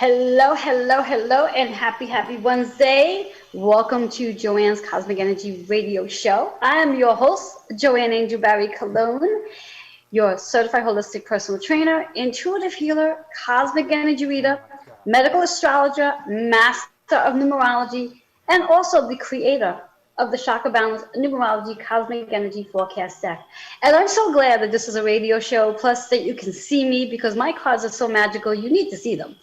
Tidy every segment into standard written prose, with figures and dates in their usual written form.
Hello, hello, hello, and happy Wednesday. Welcome to Joanne's Cosmic Energy Radio Show. I am your host, Joanne Angel Barry Cologne, your certified holistic personal trainer, intuitive healer, cosmic energy reader, medical astrologer, master of numerology, and also the creator of the Chakra Balance Numerology Cosmic Energy Forecast Deck. And I'm so glad that this is a radio show, plus that you can see me because my cards are so magical, you need to see them.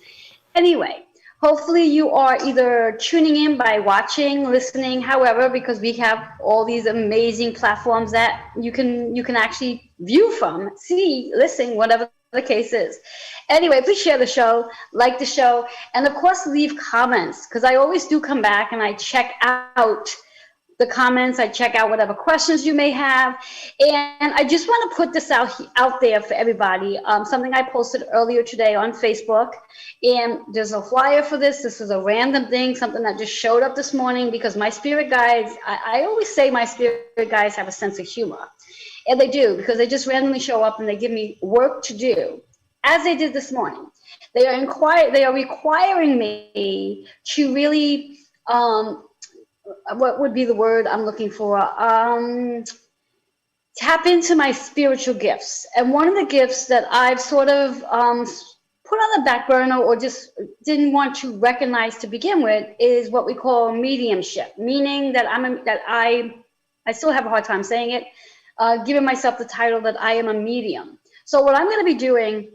Anyway, hopefully you are either tuning in by watching, listening, however, because we have all these amazing platforms that you can actually view from, see, listen, whatever the case is. Anyway, please share the show, like the show, and of course leave comments because I always do come back and I check out the comments. I check out whatever questions you may have. And I just want to put this out there for everybody. Something I posted earlier today on Facebook. And there's a flyer for this. This is a random thing, something that just showed up this morning because my spirit guides, I always say my spirit guides have a sense of humor. And they do because they just randomly show up and they give me work to do, as they did this morning. They are requiring me to really what would be the word I'm looking for? Tap into my spiritual gifts. And one of the gifts that I've sort of put on the back burner or just didn't want to recognize to begin with is what we call mediumship, meaning that I still have a hard time saying it, giving myself the title that I am a medium. So what I'm going to be doing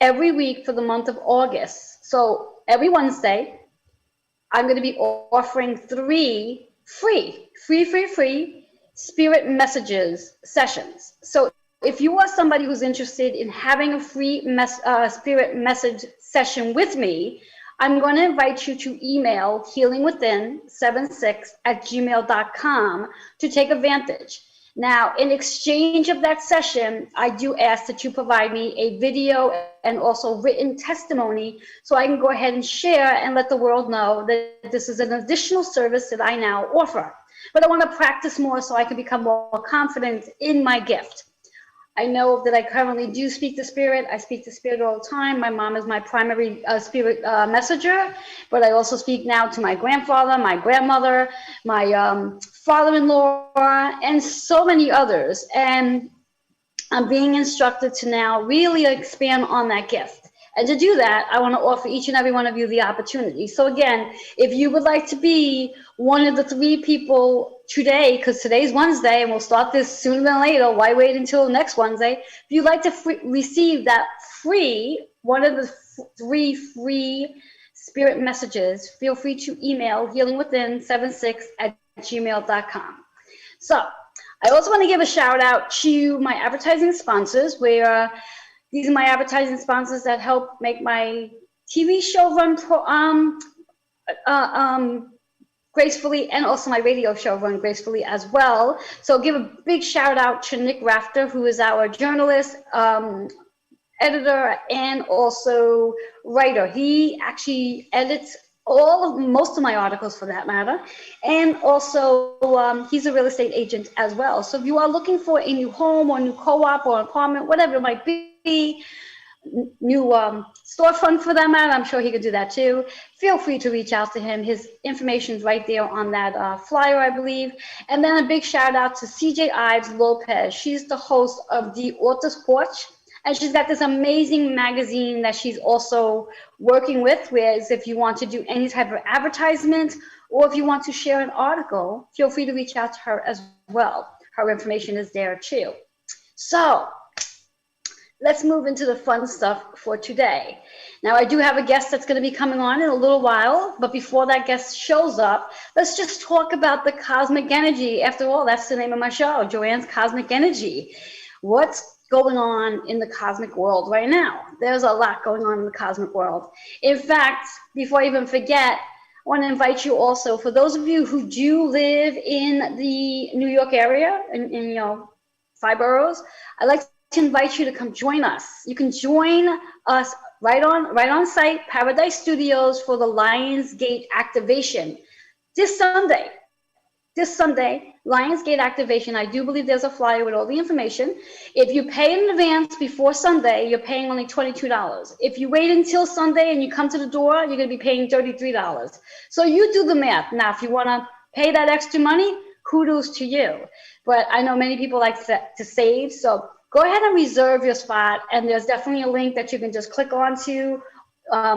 every week for the month of August, so every Wednesday, I'm going to be offering three free spirit messages sessions. So if you are somebody who's interested in having a free spirit message session with me, I'm going to invite you to email healingwithin76@gmail.com to take advantage. Now, in exchange of that session, I do ask that you provide me a video and also written testimony so I can go ahead and share and let the world know that this is an additional service that I now offer. But I want to practice more so I can become more confident in my gift. I know that I currently do speak to spirit. I speak to spirit all the time. My mom is my primary spirit messenger, but I also speak now to my grandfather, my grandmother, my father-in-law, and so many others. And I'm being instructed to now really expand on that gift. And to do that, I want to offer each and every one of you the opportunity. So again, if you would like to be one of the three people today, because today's Wednesday and we'll start this sooner than later, why wait until next Wednesday? If you'd like to receive that one of the three free spirit messages, feel free to email healingwithin76@gmail.com. So I also want to give a shout out to my advertising sponsors, where these are my advertising sponsors that help make my TV show run gracefully, and also my radio show run gracefully as well. So give a big shout out to Nick Rafter, who is our journalist, editor, and also writer. He actually edits most of my articles for that matter. And also he's a real estate agent as well. So if you are looking for a new home or new co-op or apartment, whatever it might be, new storefront for that matter, I'm sure he could do that too. Feel free to reach out to him. His information is right there on that flyer, I believe. And then a big shout out to CJ Ives Lopez. She's the host of The Author's Porch. And she's got this amazing magazine that she's also working with, whereas if you want to do any type of advertisement or if you want to share an article, feel free to reach out to her as well. Her information is there too. So let's move into the fun stuff for today. Now, I do have a guest that's going to be coming on in a little while, but before that guest shows up, let's just talk about the cosmic energy. After all, that's the name of my show, Joanne's Cosmic Energy. What's going on in the cosmic world right now? There's a lot going on in the cosmic world. In fact, before I even forget, I want to invite you also, for those of you who do live in the New York area, in 5 boroughs, I'd like to invite you to come join us. You can join us right on site, Paradise Studios, for the Lionsgate activation this Sunday. this Sunday, Lionsgate activation. I do believe there's a flyer with all the information. If you pay in advance before Sunday, you're paying only $22. If you wait until Sunday and you come to the door, you're going to be paying $33. So you do the math. Now, if you want to pay that extra money, kudos to you. But I know many people like to save. So go ahead and reserve your spot. And there's definitely a link that you can just click onto.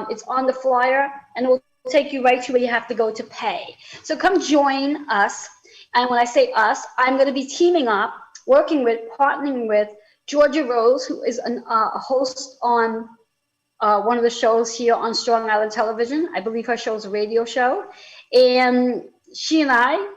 It's on the flyer, and it will take you right to where you have to go to pay. So come join us. And when I say us, I'm going to be teaming up, partnering with Georgia Rose, who is a host on one of the shows here on Strong Island Television. I believe her show is a radio show. And she and I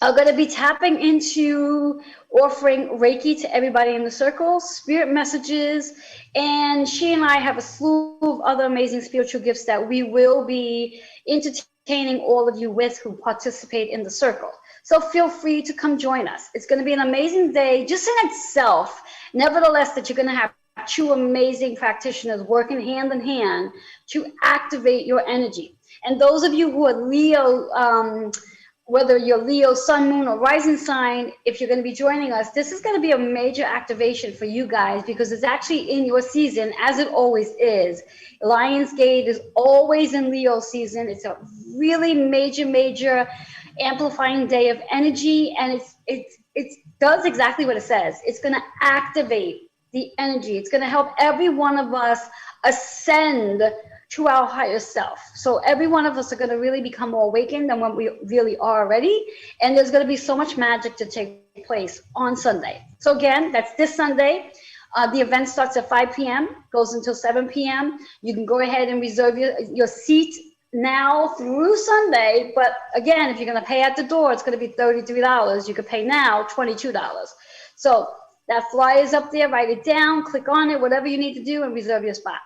are going to be tapping into offering Reiki to everybody in the circle, spirit messages, and she and I have a slew of other amazing spiritual gifts that we will be entertaining all of you with who participate in the circle. So feel free to come join us. It's going to be an amazing day just in itself. Nevertheless, that you're going to have two amazing practitioners working hand in hand to activate your energy. And those of you who are Leo, whether you're Leo, sun, moon, or rising sign, if you're going to be joining us, this is going to be a major activation for you guys because it's actually in your season, as it always is. Lionsgate is always in Leo season. It's a really major amplifying day of energy, and it does exactly what it says. It's going to activate the energy. It's going to help every one of us ascend to our higher self. So every one of us are going to really become more awakened than what we really are already. And there's going to be so much magic to take place on Sunday. So again, that's this Sunday. The event starts at 5 p.m., goes until 7 p.m. You can go ahead and reserve your seat now through Sunday. But again, if you're going to pay at the door, it's going to be $33. You could pay now $22. So that flyer is up there. Write it down, click on it, whatever you need to do, and reserve your spot.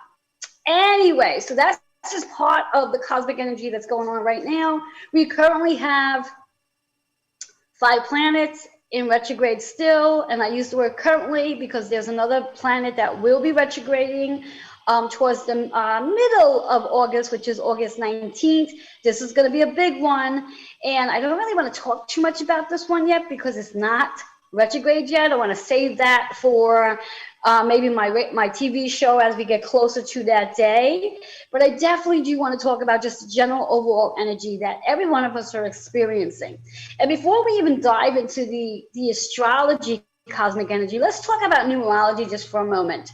Anyway, so that's just part of the cosmic energy that's going on right now. We currently have 5 planets in retrograde still, and I use the word currently because there's another planet that will be retrograding towards the middle of August, which is August 19th. This is going to be a big one, and I don't really want to talk too much about this one yet because it's not retrograde yet. I want to save that for maybe my TV show as we get closer to that day. But I definitely do want to talk about just the general overall energy that every one of us are experiencing. And before we even dive into the astrology cosmic energy, let's talk about numerology just for a moment.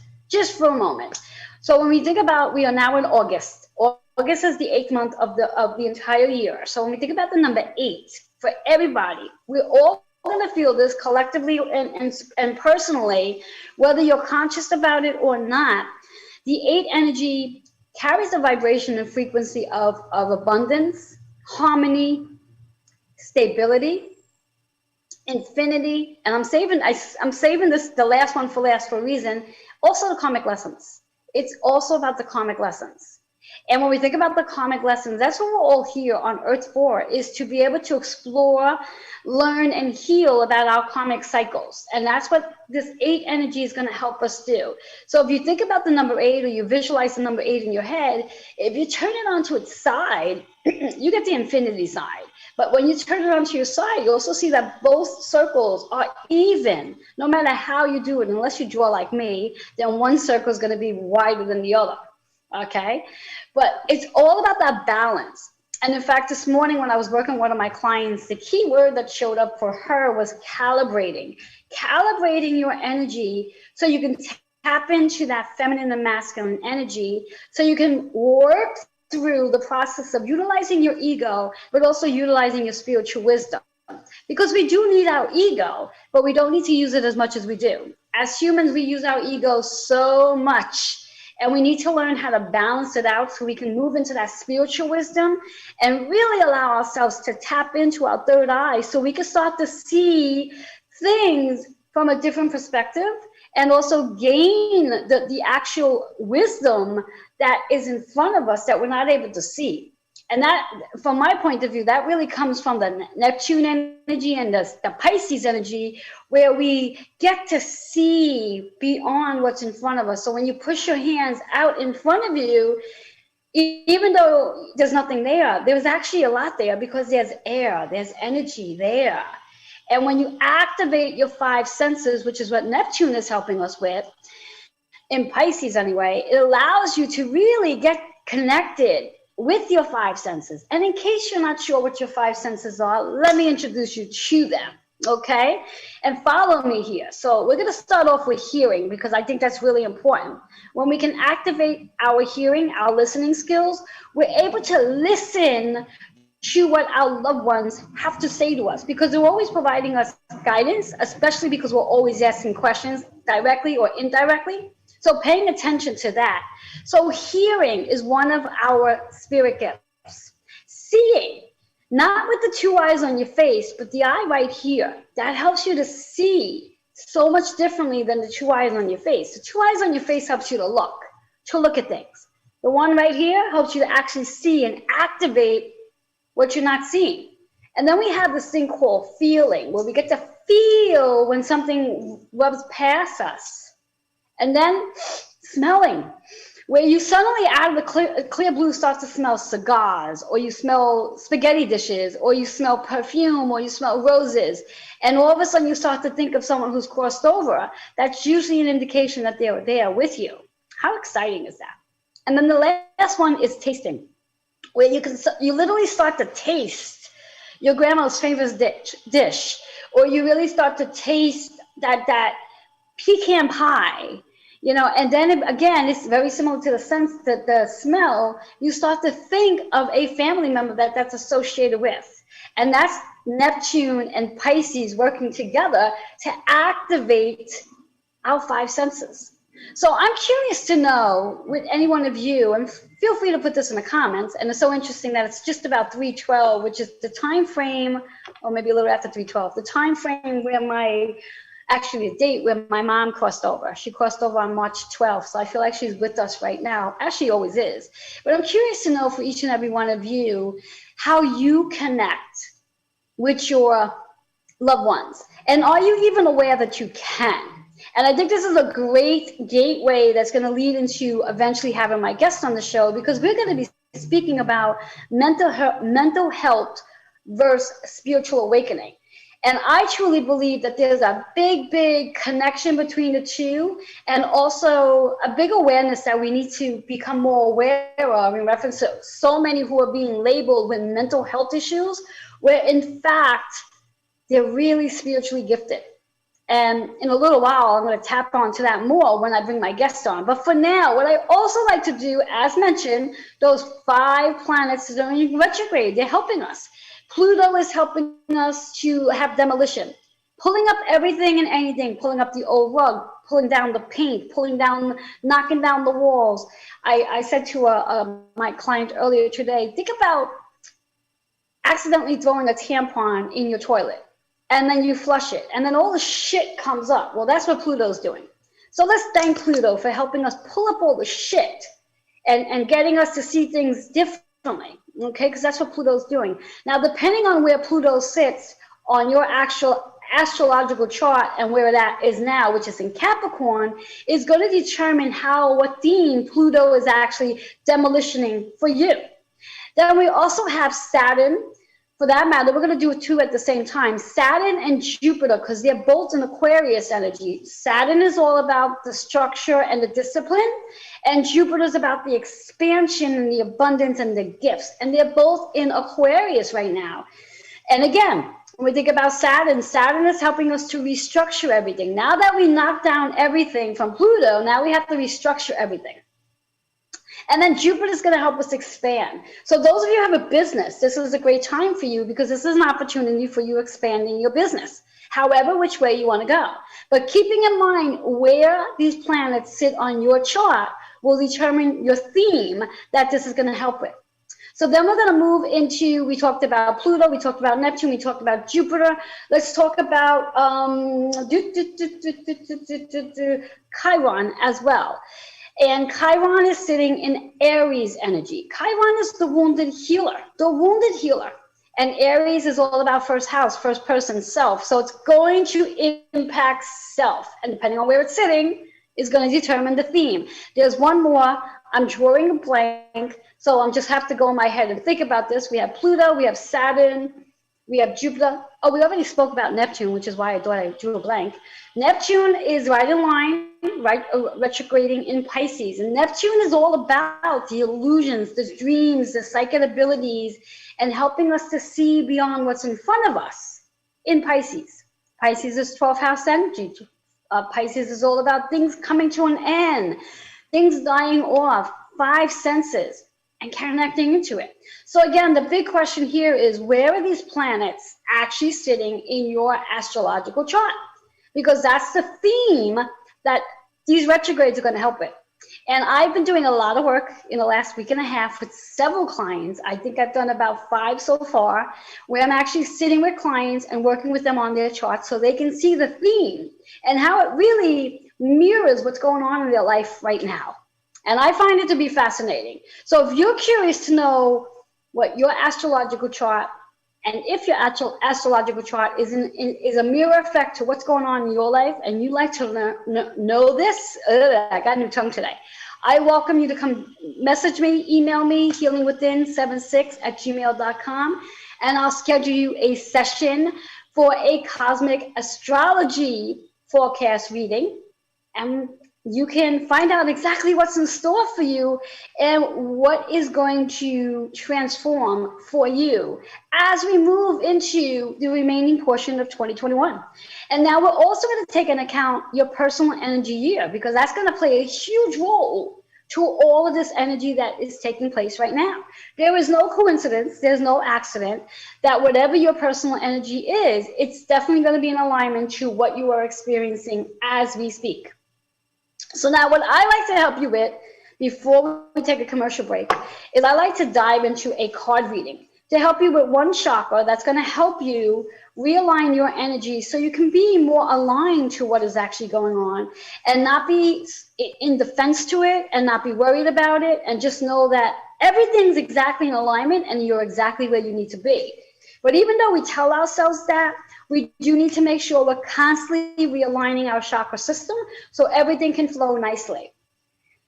So when we think about, we are now in August. August is the 8th month of the entire year. So when we think about the number 8, for everybody, we're all going to feel this collectively and personally, whether you're conscious about it or not. The 8 energy carries a vibration and frequency of abundance, harmony, stability, infinity, and I'm saving this, the last one for last for a reason. Also the karmic lessons. It's also about the karmic lessons. And when we think about the karmic lessons, that's what we're all here on Earth for, is to be able to explore, learn, and heal about our karmic cycles. And that's what this 8 energy is going to help us do. So if you think about the number 8, or you visualize the number 8 in your head, if you turn it onto its side, you get the infinity side. But when you turn it onto your side, you also see that both circles are even, no matter how you do it. Unless you draw like me, then one circle is going to be wider than the other. Okay, but it's all about that balance. And in fact, this morning when I was working with one of my clients, the key word that showed up for her was calibrating your energy so you can tap into that feminine and masculine energy, so you can work through the process of utilizing your ego, but also utilizing your spiritual wisdom. Because we do need our ego, but we don't need to use it as much as we do. As humans, we use our ego so much. And we need to learn how to balance it out so we can move into that spiritual wisdom and really allow ourselves to tap into our third eye so we can start to see things from a different perspective and also gain the actual wisdom that is in front of us that we're not able to see. And that, from my point of view, that really comes from the Neptune energy and the Pisces energy, where we get to see beyond what's in front of us. So when you push your hands out in front of you, Even though there's nothing there, there's actually a lot there because there's air, there's energy there. And when you activate your five senses, which is what Neptune is helping us with, in Pisces anyway, it allows you to really get connected with your five senses. And in case you're not sure what your five senses are, let me introduce you to them, okay? And follow me here. So we're going to start off with hearing because I think that's really important. When we can activate our hearing, our listening skills, we're able to listen to what our loved ones have to say to us because they're always providing us guidance, especially because we're always asking questions directly or indirectly. So paying attention to that. So hearing is one of our spirit gifts. Seeing, not with the two eyes on your face, but the eye right here, that helps you to see so much differently than the two eyes on your face. The two eyes on your face helps you to look at things. The one right here helps you to actually see and activate what you're not seeing. And then we have this thing called feeling, where we get to feel when something rubs past us. And then smelling, where you suddenly out of the clear blue start to smell cigars, or you smell spaghetti dishes, or you smell perfume, or you smell roses. And all of a sudden you start to think of someone who's crossed over. That's usually an indication that they're there with you. How exciting is that? And then the last one is tasting, where you literally start to taste your grandma's favorite dish, or you really start to taste that pecan pie, you know, and then again, it's very similar to the sense that the smell, you start to think of a family member that's associated with. And that's Neptune and Pisces working together to activate our five senses. So I'm curious to know with any one of you, and feel free to put this in the comments, and it's so interesting that it's just about 3/12, which is the time frame, or maybe a little after 3/12, the time frame where actually a date where my mom crossed over. She crossed over on March 12th, so I feel like she's with us right now, as she always is. But I'm curious to know for each and every one of you, how you connect with your loved ones. And are you even aware that you can? And I think this is a great gateway that's going to lead into eventually having my guest on the show, because we're going to be speaking about mental health versus spiritual awakening. And I truly believe that there's a big connection between the two, and also a big awareness that we need to become more aware of in reference to so many who are being labeled with mental health issues, where in fact, they're really spiritually gifted. And in a little while, I'm going to tap onto that more when I bring my guest on. But for now, what I also like to do, as mentioned, those 5 planets are in retrograde. They're helping us. Pluto is helping us to have demolition, pulling up everything and anything, pulling up the old rug, pulling down the paint, knocking down the walls. I said to my client earlier today, think about accidentally throwing a tampon in your toilet, and then you flush it, and then all the shit comes up. Well, that's what Pluto's doing. So let's thank Pluto for helping us pull up all the shit and getting us to see things differently. Okay, because that's what Pluto's doing. Now, depending on where Pluto sits on your actual astrological chart and where that is now, which is in Capricorn, is going to determine what theme Pluto is actually demolitioning for you. Then we also have Saturn. For that matter, we're going to do 2 at the same time. Saturn and Jupiter, because they're both in Aquarius energy. Saturn is all about the structure and the discipline, and Jupiter is about the expansion and the abundance and the gifts. And they're both in Aquarius right now. And again, when we think about Saturn, Saturn is helping us to restructure everything. Now that we knocked down everything from Pluto, now we have to restructure everything. And then Jupiter is going to help us expand. So those of you who have a business, this is a great time for you, because this is an opportunity for you expanding your business, however which way you want to go. But keeping in mind where these planets sit on your chart will determine your theme that this is going to help with. So then we're going to move into, we talked about Pluto, we talked about Neptune, we talked about Jupiter. Let's talk about Chiron as well. And Chiron is sitting in Aries energy. Chiron is the wounded healer, And Aries is all about first house, first person, self. So it's going to impact self. And depending on where it's sitting, is going to determine the theme. There's one more I'm drawing a blank, so I'm just have to go in my head and think about this. We have Pluto, we have Saturn, we have Jupiter. Oh, we already spoke about Neptune, which is why I thought I drew a blank. Neptune is right in line, right, retrograding in Pisces. And Neptune is all about the illusions, the dreams, the psychic abilities, and helping us to see beyond what's in front of us in Pisces. Pisces is 12th house energy. Pisces is all about things coming to an end, things dying off, five senses, and connecting into it. So again, the big question here is, where are these planets actually sitting in your astrological chart? Because that's the theme that these retrogrades are going to help with. And I've been doing a lot of work in the last week and a half with several clients. I think I've done about 5 so far, where I'm actually sitting with clients and working with them on their charts so they can see the theme and how it really mirrors what's going on in their life right now. And I find it to be fascinating. So if you're curious to know what your astrological chart, and if your actual astrological chart is a mirror effect to what's going on in your life, and you like to know this, I got a new tongue today. I welcome you to come message me, email me, healingwithin76@gmail.com, and I'll schedule you a session for a cosmic astrology forecast reading. And you can find out exactly what's in store for you and what is going to transform for you as we move into the remaining portion of 2021. And now we're also going to take into account your personal energy year, because that's going to play a huge role to all of this energy that is taking place right now. There is no coincidence, there's no accident that whatever your personal energy is, it's definitely going to be in alignment to what you are experiencing as we speak. So now what I like to help you with before we take a commercial break is I like to dive into a card reading to help you with one chakra that's going to help you realign your energy so you can be more aligned to what is actually going on and not be in defense to it and not be worried about it, and just know that everything's exactly in alignment and you're exactly where you need to be. But even though we tell ourselves that, we do need to make sure we're constantly realigning our chakra system so everything can flow nicely.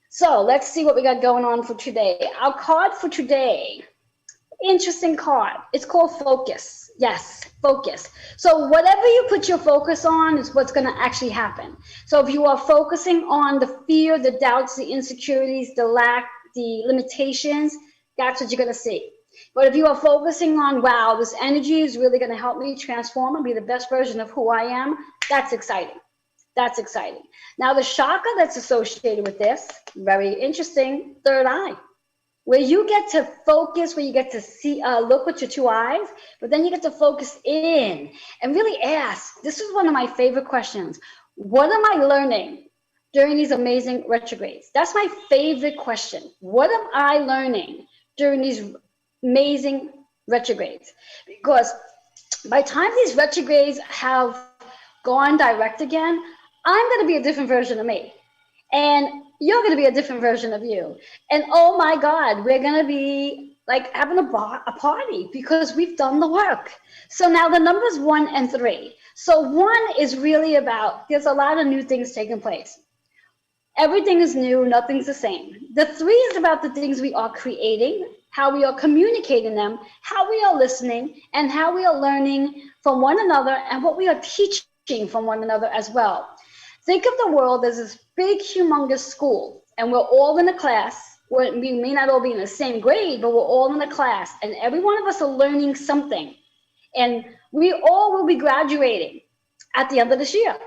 So let's see what we got going on for today. Our card for today, interesting card. It's called Focus. Yes, focus. So whatever you put your focus on is what's going to actually happen. So if you are focusing on the fear, the doubts, the insecurities, the lack, the limitations, that's what you're going to see. But if you are focusing on, wow, this energy is really going to help me transform and be the best version of who I am, that's exciting. That's exciting. Now, the chakra that's associated with this, very interesting, third eye, where you get to focus, where you get to see, look with your two eyes, but then you get to focus in and really ask. This is one of my favorite questions. What am I learning during these amazing retrogrades? That's my favorite question. What am I learning during these amazing retrogrades? Because by the time these retrogrades have gone direct again, I'm going to be a different version of me, and you're going to be a different version of you. And oh my God, we're going to be like having a party because we've done the work. So now the numbers 1 and 3. So 1 is really about, there's a lot of new things taking place. Everything is new, nothing's the same. The 3 is about the things we are creating, how we are communicating them, how we are listening, and how we are learning from one another and what we are teaching from one another as well. Think of the world as this big, humongous school, and we're all in a class. We may not all be in the same grade, but we're all in a class, and every one of us are learning something. And we all will be graduating at the end of this year.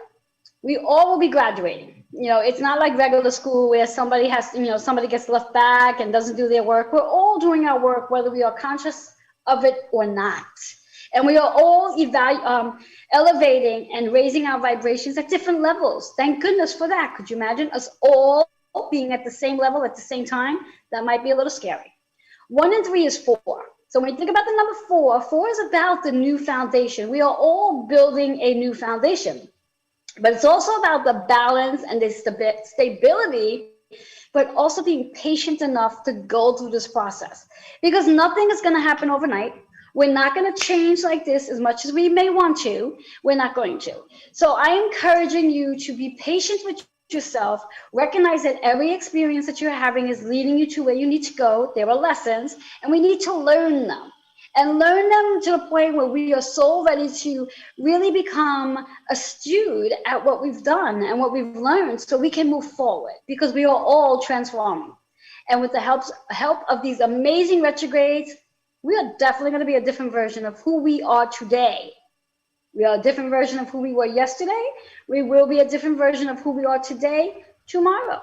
We all will be graduating. You know, it's not like regular school where somebody has, somebody gets left back and doesn't do their work. We're all doing our work, whether we are conscious of it or not. And we are all elevating and raising our vibrations at different levels. Thank goodness for that. Could you imagine us all being at the same level at the same time? That might be a little scary. 1 and 3 is 4. So when you think about the number 4, 4 is about the new foundation. We are all building a new foundation. But it's also about the balance and the stability, but also being patient enough to go through this process. Because nothing is going to happen overnight. We're not going to change like this as much as we may want to. We're not going to. So I'm encouraging you to be patient with yourself, recognize that every experience that you're having is leading you to where you need to go. There are lessons, and we need to learn them. And learn them to the point where we are so ready to really become astute at what we've done and what we've learned so we can move forward, because we are all transforming. And with the help of these amazing retrogrades, we are definitely going to be a different version of who we are today. We are a different version of who we were yesterday. We will be a different version of who we are today, tomorrow.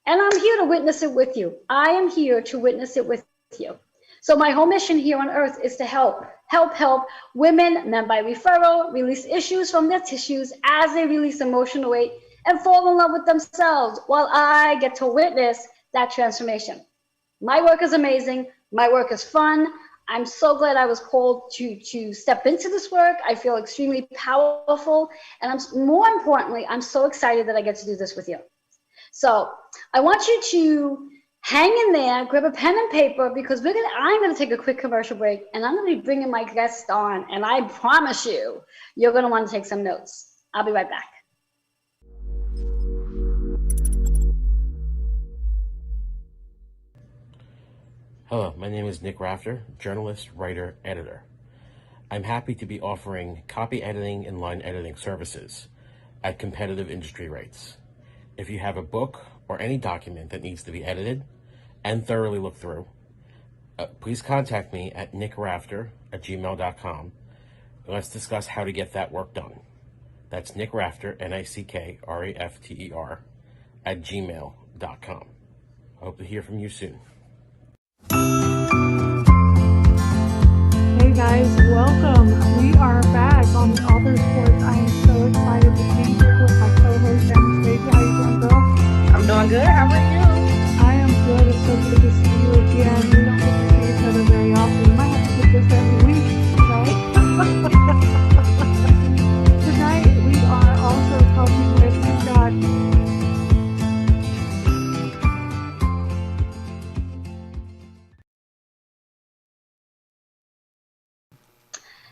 And I'm here to witness it with you. I am here to witness it with you. So my whole mission here on earth is to help women, men by referral, release issues from their tissues as they release emotional weight and fall in love with themselves while I get to witness that transformation. My work is amazing. My work is fun. I'm so glad I was called to step into this work. I feel extremely powerful. And more importantly, I'm so excited that I get to do this with you. So I want you to hang in there, grab a pen and paper, because I'm going to take a quick commercial break, and I'm going to be bringing my guest on, and I promise you, you're going to want to take some notes. I'll be right back. Hello, my name is Nick Rafter, journalist, writer, editor. I'm happy to be offering copy editing and line editing services at competitive industry rates. If you have a book or any document that needs to be edited and thoroughly looked through, please contact me at nickrafter@gmail.com. Let's discuss how to get that work done. That's Nick Rafter, NICKRAFTER, @gmail.com. I hope to hear from you soon. Hey guys, welcome. We are back on Author Sports. I am so excited to be here with my co-host Anastasia. How you doing, girl? I'm doing good. How are you? I am good. It's so good to see you again. We don't get to see each other very often. We might have to do this every week, Tonight we are also talking with, we've got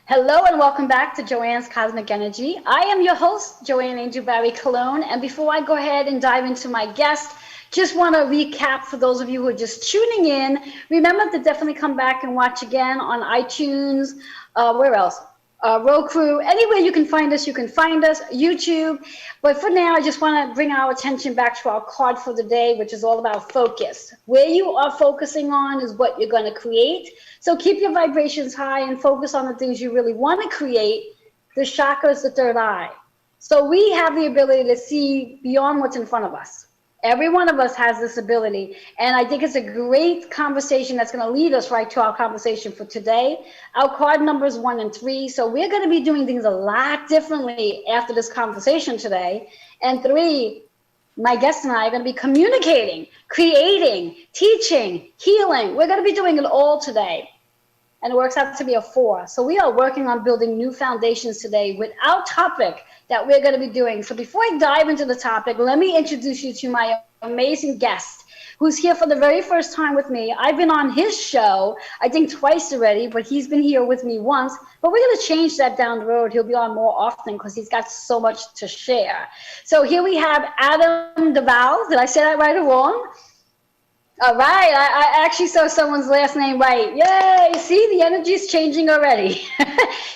Hello and welcome back to Joanne's Cosmic Energy. I am your host, Joanne Angel Barry Colon, and before I go ahead and dive into my guest, just want to recap for those of you who are just tuning in. Remember to definitely come back and watch again on iTunes, where else? Roku, anywhere you can find us, YouTube. But for now, I just want to bring our attention back to our card for the day, which is all about focus. Where you are focusing on is what you're going to create. So keep your vibrations high and focus on the things you really want to create. The chakra is the third eye. So we have the ability to see beyond what's in front of us. Every one of us has this ability. And I think it's a great conversation that's going to lead us right to our conversation for today. Our card numbers 1 and 3. So we're going to be doing things a lot differently after this conversation today. And 3, my guest and I are going to be communicating, creating, teaching, healing. We're going to be doing it all today. And it works out to be a 4. So we are working on building new foundations today with our topic that we're going to be doing. So before I dive into the topic, let me introduce you to my amazing guest who's here for the very first time with me. I've been on his show, I think twice already, but he's been here with me once. But we're going to change that down the road. He'll be on more often because he's got so much to share. So here we have Adam Duval. Did I say that right or wrong? All right, I actually saw someone's last name right. Yay, see, the energy's changing already.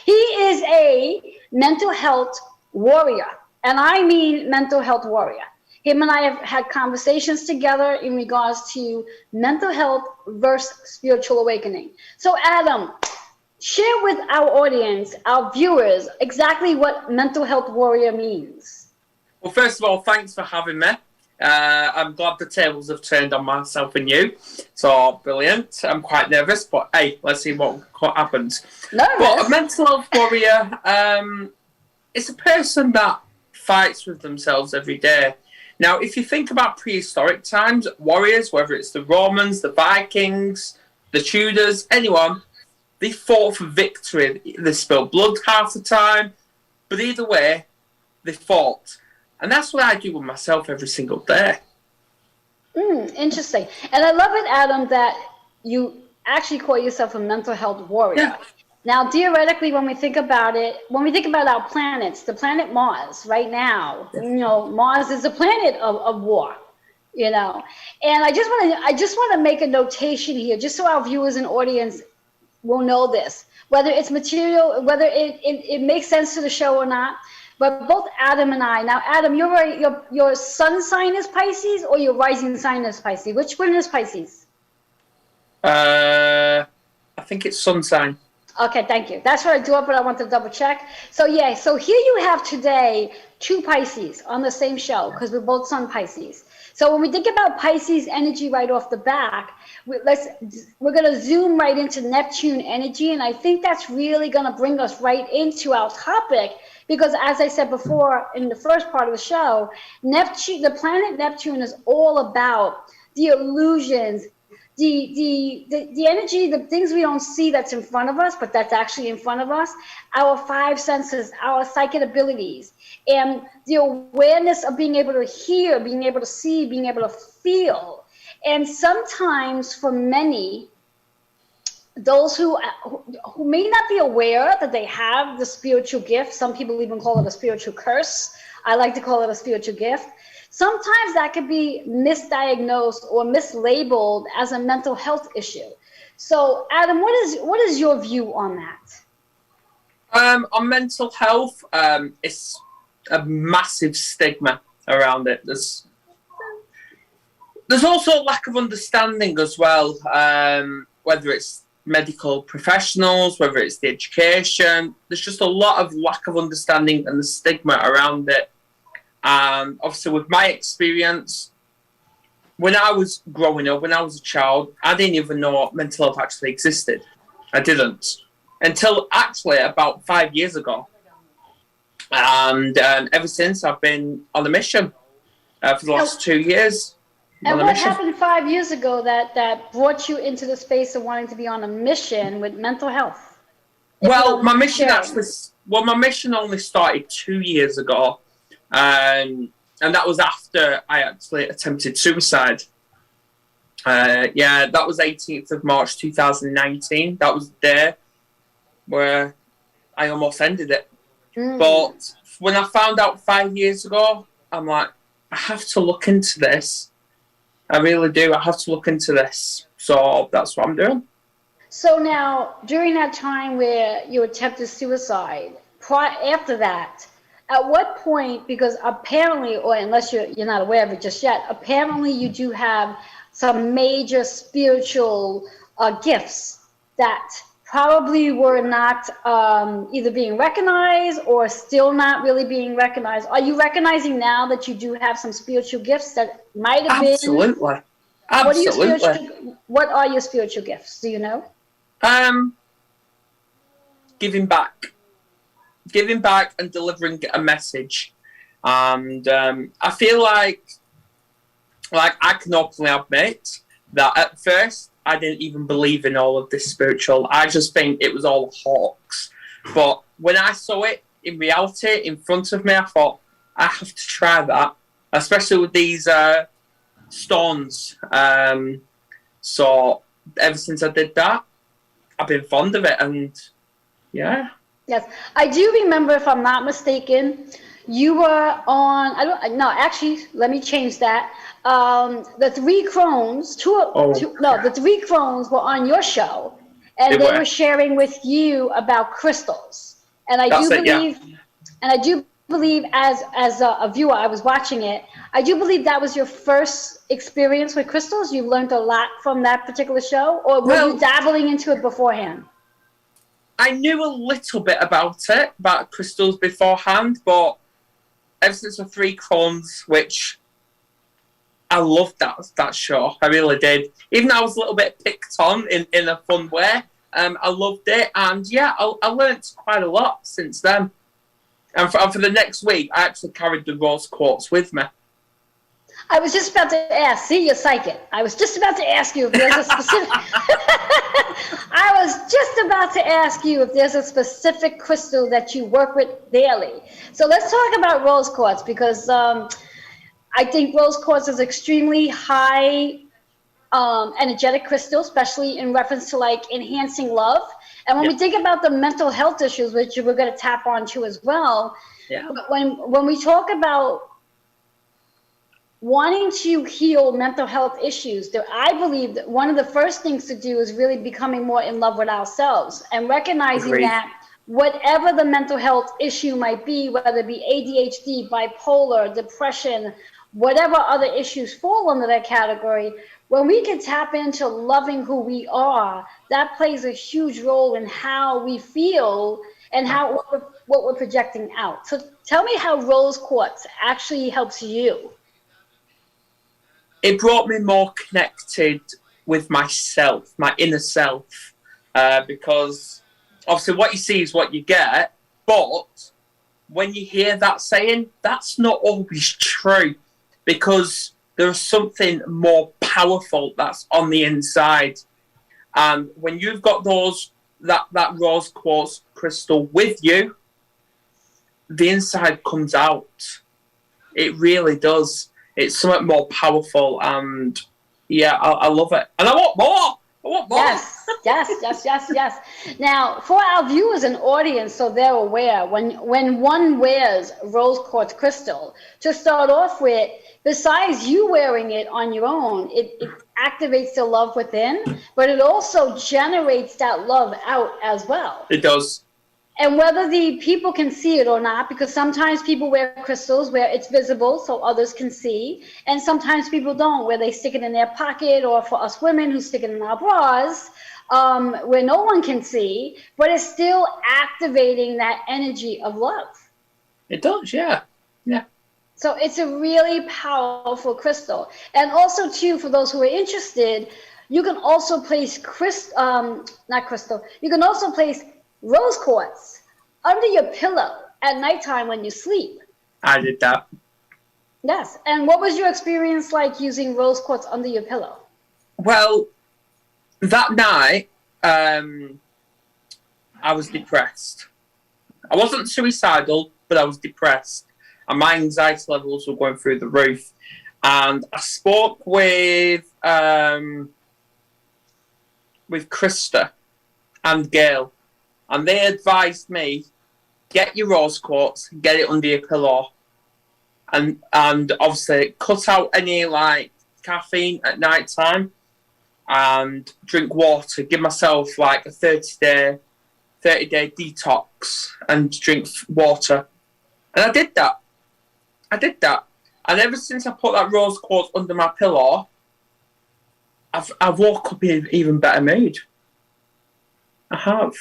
He is a mental health warrior, and I mean mental health warrior. Him and I have had conversations together in regards to mental health versus spiritual awakening. So Adam, share with our audience, our viewers, exactly what mental health warrior means. Well, first of all, thanks for having me. I'm glad the tables have turned on myself and you. So, brilliant. I'm quite nervous, but hey, let's see what happens. Nervous? But a mental health warrior is a person that fights with themselves every day. Now, if you think about prehistoric times, warriors, whether it's the Romans, the Vikings, the Tudors, anyone, they fought for victory. They spilled blood half the time, but either way, they fought. And that's what I do with myself every single day. Interesting. And I love it, Adam, that you actually call yourself a mental health warrior. Yeah. Now, theoretically, when we think about it, when we think about our planets, the planet Mars right now, Mars is a planet of war, And I just want to make a notation here, just so our viewers and audience will know this, whether it's material, whether it makes sense to the show or not. But both Adam and I, now Adam, your sun sign is Pisces or your rising sign is Pisces? Which one is Pisces? I think it's sun sign. Okay, thank you. That's what I do up, but I want to double check. So yeah, so here you have today 2 Pisces on the same show because we're both sun Pisces. So when we think about Pisces energy right off the back, we're going to zoom right into Neptune energy, and I think that's really going to bring us right into our topic because, as I said before in the first part of the show, Neptune, the planet Neptune, is all about the illusions, the energy, the things we don't see that's in front of us, but that's actually in front of us, our 5 senses, our psychic abilities, and the awareness of being able to hear, being able to see, being able to feel. And sometimes for many, those who may not be aware that they have the spiritual gift, some people even call it a spiritual curse. I like to call it a spiritual gift. Sometimes that could be misdiagnosed or mislabeled as a mental health issue. So, Adam, what is your view on that? On mental health, it's a massive stigma around it. There's also a lack of understanding as well, whether it's medical professionals, whether it's the education. There's just a lot of lack of understanding and the stigma around it. Obviously, with my experience, when I was growing up, when I was a child, I didn't even know mental health actually existed. I didn't. Until actually about 5 years ago. And ever since, I've been on a mission for the last 2 years. And what happened 5 years ago that brought you into the space of wanting to be on a mission with mental health? Well, my mission only started 2 years ago. And that was after I actually attempted suicide. That was 18th of March 2019. That was the day where I almost ended it. But when I found out 5 years ago, I'm like, I have to look into this. I really do. I have to look into this. So that's what I'm doing. So now, during that time where you attempted suicide, after that, at what point, because apparently, or unless you're not aware of it just yet, apparently you do have some major spiritual gifts that probably were not either being recognized or still not really being recognized. Are you recognizing now that you do have some spiritual gifts that might have been? Absolutely. What are your spiritual gifts? Do you know? Giving back and delivering a message. And I feel like I can openly admit that at first I didn't even believe in all of this spiritual. I just think it was all a hoax. But when I saw it in reality in front of me, I thought, I have to try that, especially with these stones. So ever since I did that, I've been fond of it. And yeah. Yes, I do remember, if I'm not mistaken, you were on, let me change that. The 3 Crones, the 3 Crones were on your show, and they were sharing with you about crystals. And I do believe as a viewer, I was watching it, I do believe that was your first experience with crystals. You learned a lot from that particular show, or were you dabbling into it beforehand? I knew a little bit about crystals beforehand, but ever since the 3 Crones, which I loved that show, I really did. Even though I was a little bit picked on in a fun way, I loved it. And yeah, I learned quite a lot since then. And for the next week, I actually carried the rose quartz with me. I was just about to ask. See, you're psychic. I was just about to ask you if there's a specific. I was just about to ask you if there's a specific crystal that you work with daily. So let's talk about rose quartz, because I think rose quartz is extremely high energetic crystal, especially in reference to like enhancing love, And when we think about the mental health issues, which we're going to tap onto as well, when we talk about wanting to heal mental health issues, I believe that one of the first things to do is really becoming more in love with ourselves and recognizing that whatever the mental health issue might be, whether it be ADHD, bipolar, depression, whatever other issues fall under that category, when we can tap into loving who we are, that plays a huge role in how we feel and what we're projecting out. So tell me how rose quartz actually helps you. It brought me more connected with myself, my inner self, because obviously what you see is what you get, but when you hear that saying, that's not always true, because there's something more powerful that's on the inside. And when you've got that rose quartz crystal with you, the inside comes out. It really does. It's something more powerful, and I love it. And I want more. Yes. Now, for our viewers and audience, so they're aware, when one wears rose quartz crystal, to start off with, besides you wearing it on your own, it activates the love within, but it also generates that love out as well. It does. And whether the people can see it or not, because sometimes people wear crystals where it's visible so others can see, and sometimes people don't, where they stick it in their pocket, or for us women who stick it in our bras, where no one can see, but it's still activating that energy of love. It does, yeah. So it's a really powerful crystal. And also, too, for those who are interested, you can also place you can also place rose quartz under your pillow at nighttime when you sleep. I did that. Yes. And what was your experience like using rose quartz under your pillow? Well, that night, I was depressed. I wasn't suicidal, but I was depressed. And my anxiety levels were going through the roof. And I spoke with Krista and Gail. And they advised me, get your rose quartz, get it under your pillow. And obviously cut out any caffeine at night time and drink water. Give myself a 30-day detox and drink water. And I did that. And ever since I put that rose quartz under my pillow, I've woke up in even better mood. I have.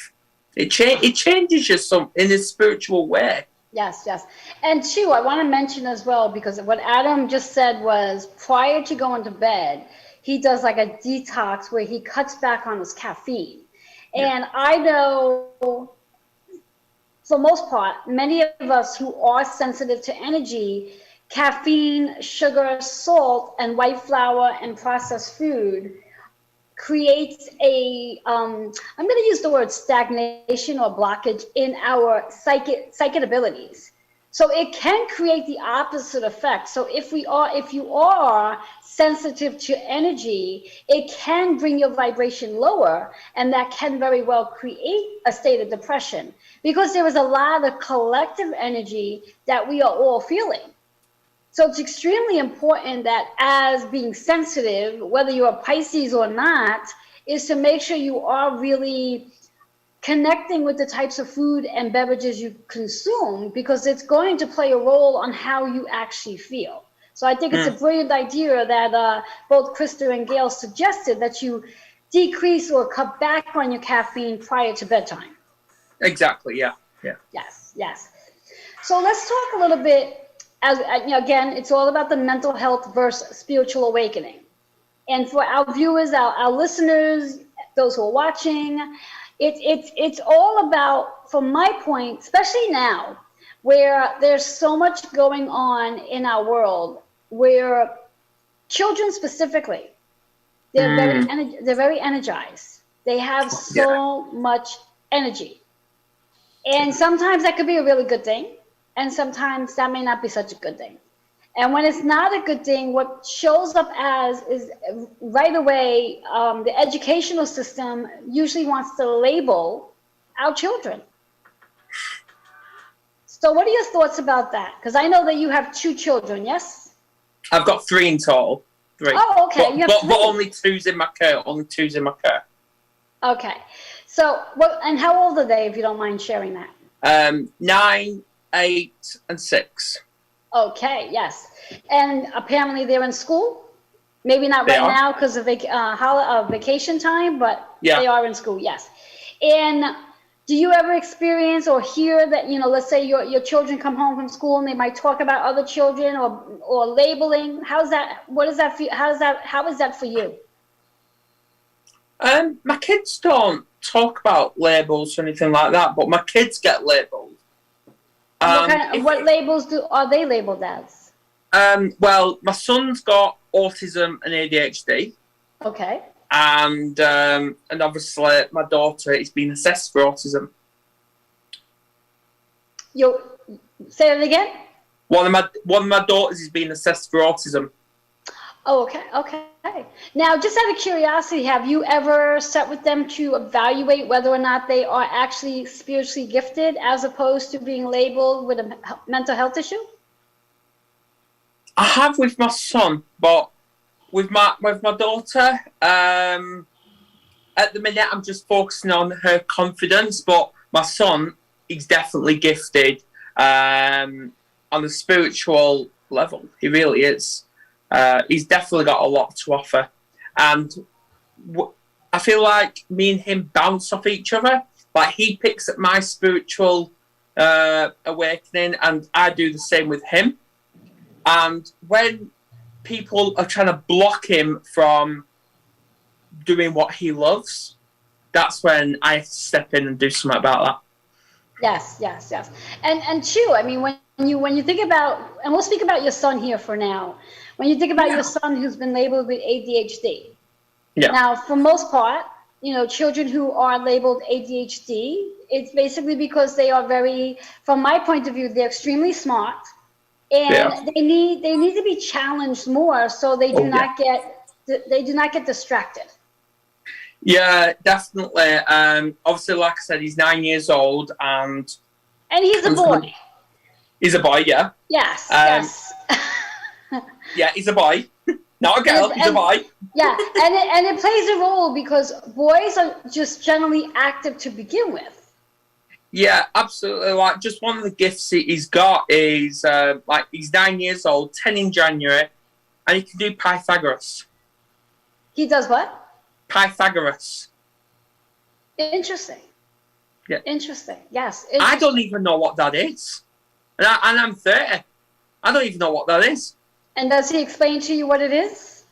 It changes you in a spiritual way. Yes. And too, I want to mention as well, because what Adam just said was prior to going to bed, he does a detox where he cuts back on his caffeine. And I know, for most part, many of us who are sensitive to energy, caffeine, sugar, salt, and white flour and processed food creates I'm going to use the word stagnation or blockage in our psychic abilities. So it can create the opposite effect. So if you are sensitive to energy, it can bring your vibration lower, and that can very well create a state of depression, because there is a lot of collective energy that we are all feeling. So it's extremely important that, as being sensitive, whether you're a Pisces or not, is to make sure you are really connecting with the types of food and beverages you consume, because it's going to play a role on how you actually feel. So I think it's a brilliant idea that both Krista and Gail suggested, that you decrease or cut back on your caffeine prior to bedtime. Exactly, yeah. Yes. So let's talk a little bit. Again, it's all about the mental health versus spiritual awakening. And for our viewers, our listeners, those who are watching, it's all about, from my point, especially now, where there's so much going on in our world, where children specifically, they're very energized. They have so much energy. And sometimes that could be a really good thing. And sometimes that may not be such a good thing. And when it's not a good thing, what shows up as is right away, the educational system usually wants to label our children. So what are your thoughts about that? Because I know that you have 2 children, yes? I've got 3 in total. 3. Oh, okay. But only 2's in my care. Only 2's in my care. Okay. So, and how old are they, if you don't mind sharing that? 9, 8, and 6. Okay, yes. And apparently they're in school? Maybe not right now because of vacation time, but they are in school, yes. And do you ever experience or hear that, let's say your children come home from school and they might talk about other children or labeling? How's that? What is that for you? How is that for you? My kids don't talk about labels or anything like that, but my kids get labelled. What labels are they labelled as? Well, my son's got autism and ADHD. Okay. And obviously my daughter is being assessed for autism. Say it again? One of my daughters is being assessed for autism. Oh, okay. Now, just out of curiosity, have you ever sat with them to evaluate whether or not they are actually spiritually gifted as opposed to being labeled with a mental health issue? I have with my son, but with my daughter, at the minute I'm just focusing on her confidence. But my son, he's definitely gifted on a spiritual level. He really is. He's definitely got a lot to offer, and I feel like me and him bounce off each other. Like he picks up my spiritual awakening, and I do the same with him. And when people are trying to block him from doing what he loves, that's when I have to step in and do something about that. Yes. And too, I mean, when you think about, and we'll speak about your son here for now. When you think about your son who's been labeled with ADHD. Yeah. Now, for most part, children who are labeled ADHD, it's basically because they are from my point of view, they're extremely smart. And they need to be challenged more so they do not get distracted. Yeah, definitely. Obviously, like I said, he's 9 years old, and he's a boy. He's a boy, yeah. Yes. Yeah, he's a boy, not a girl. He's a boy. Yeah, and it plays a role because boys are just generally active to begin with. Yeah, absolutely. Like, just one of the gifts he's got is, he's 9 years old, 10 in January, and he can do Pythagoras. He does what? Pythagoras. Interesting. Yeah. Interesting. Yes. I don't even know what that is. And I'm 30. I don't even know what that is. And does he explain to you what it is?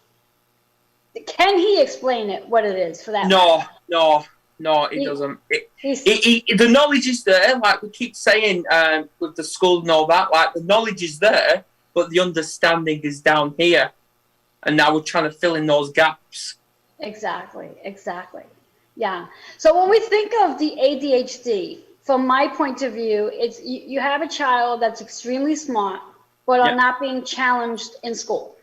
Can he explain what it is for that? No, he doesn't. The knowledge is there, like we keep saying with the school and all that. Like the knowledge is there, but the understanding is down here, and now we're trying to fill in those gaps. Exactly. Yeah. So when we think of the ADHD, from my point of view, it's you have a child that's extremely smart, but are not being challenged in school.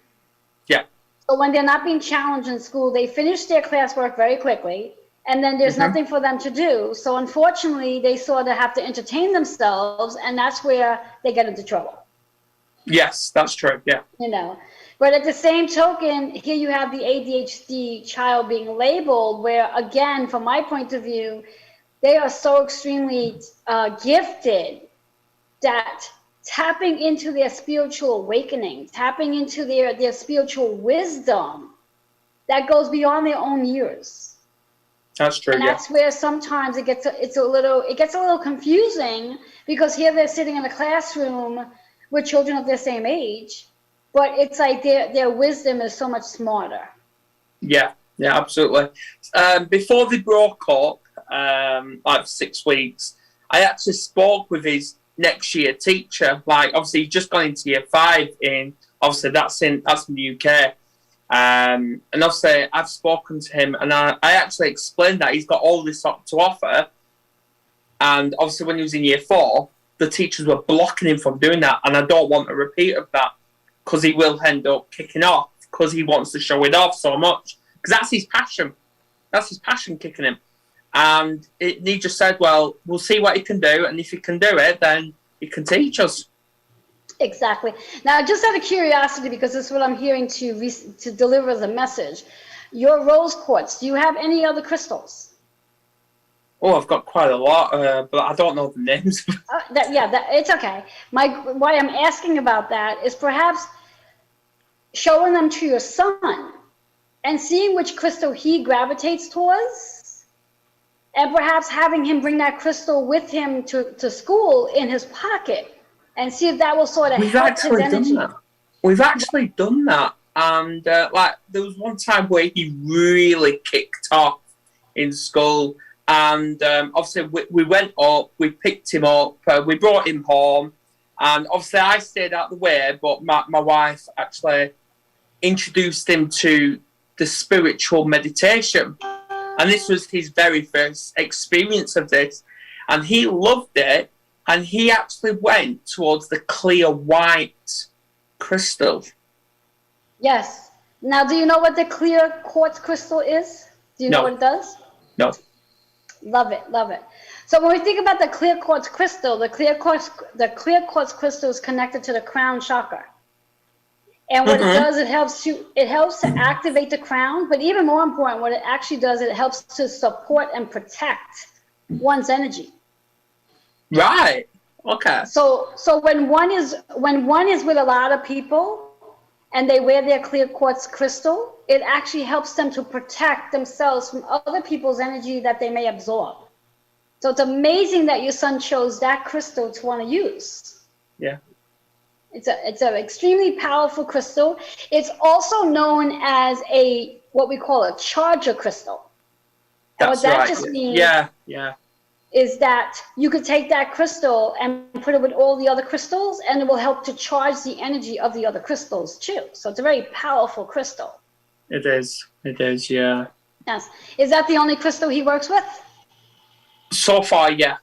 Yeah. So when they're not being challenged in school, they finish their classwork very quickly. And then there's nothing for them to do. So unfortunately, they sort of have to entertain themselves, and that's where they get into trouble. Yes, that's true, yeah. But at the same token, here you have the ADHD child being labeled, where, again, from my point of view, they are so extremely gifted that tapping into their spiritual awakening, tapping into their spiritual wisdom, that goes beyond their own years. That's true. And that's where sometimes it gets a little confusing, because here they're sitting in a classroom with children of their same age, but it's like their wisdom is so much smarter. Yeah, absolutely. Before they broke up, like 6 weeks, I actually spoke with his next year teacher. Like obviously he's just gone into year 5 obviously that's in the UK. And obviously I've spoken to him, and I actually explained that he's got all this to offer, and obviously when he was in year 4 the teachers were blocking him from doing that, and I don't want a repeat of that, because he will end up kicking off because he wants to show it off so much, because that's his passion kicking him. And he just said, well, we'll see what he can do. And if he can do it, then he can teach us. Exactly. Now, just out of curiosity, because this is what I'm hearing to deliver as a message, your rose quartz, do you have any other crystals? Oh, I've got quite a lot, but I don't know the names. It's okay. Why I'm asking about that is perhaps showing them to your son and seeing which crystal he gravitates towards, and perhaps having him bring that crystal with him to school in his pocket and see if that will sort of help his energy. We've actually done that. And like there was one time where he really kicked off in school. And obviously we went up, we picked him up, we brought him home. And obviously I stayed out of the way, but my wife actually introduced him to the spiritual meditation. And this was his very first experience of this. And he loved it. And he actually went towards the clear white crystal. Yes. Now, do you know what the clear quartz crystal is? Do you know what it does? No. Love it, love it. So when we think about the clear quartz crystal, the clear quartz crystal is connected to the crown chakra. And what it does, it helps to activate the crown, but even more important, what it actually does, it helps to support and protect one's energy. Right. Okay. So when one is with a lot of people and they wear their clear quartz crystal, it actually helps them to protect themselves from other people's energy that they may absorb. So it's amazing that your son chose that crystal to want to use. Yeah. It's an extremely powerful crystal. It's also known as what we call a charger crystal. And what that just means is that you could take that crystal and put it with all the other crystals, and it will help to charge the energy of the other crystals too. So it's a very powerful crystal. It is, yeah. Yes. Is that the only crystal he works with? So far, yeah.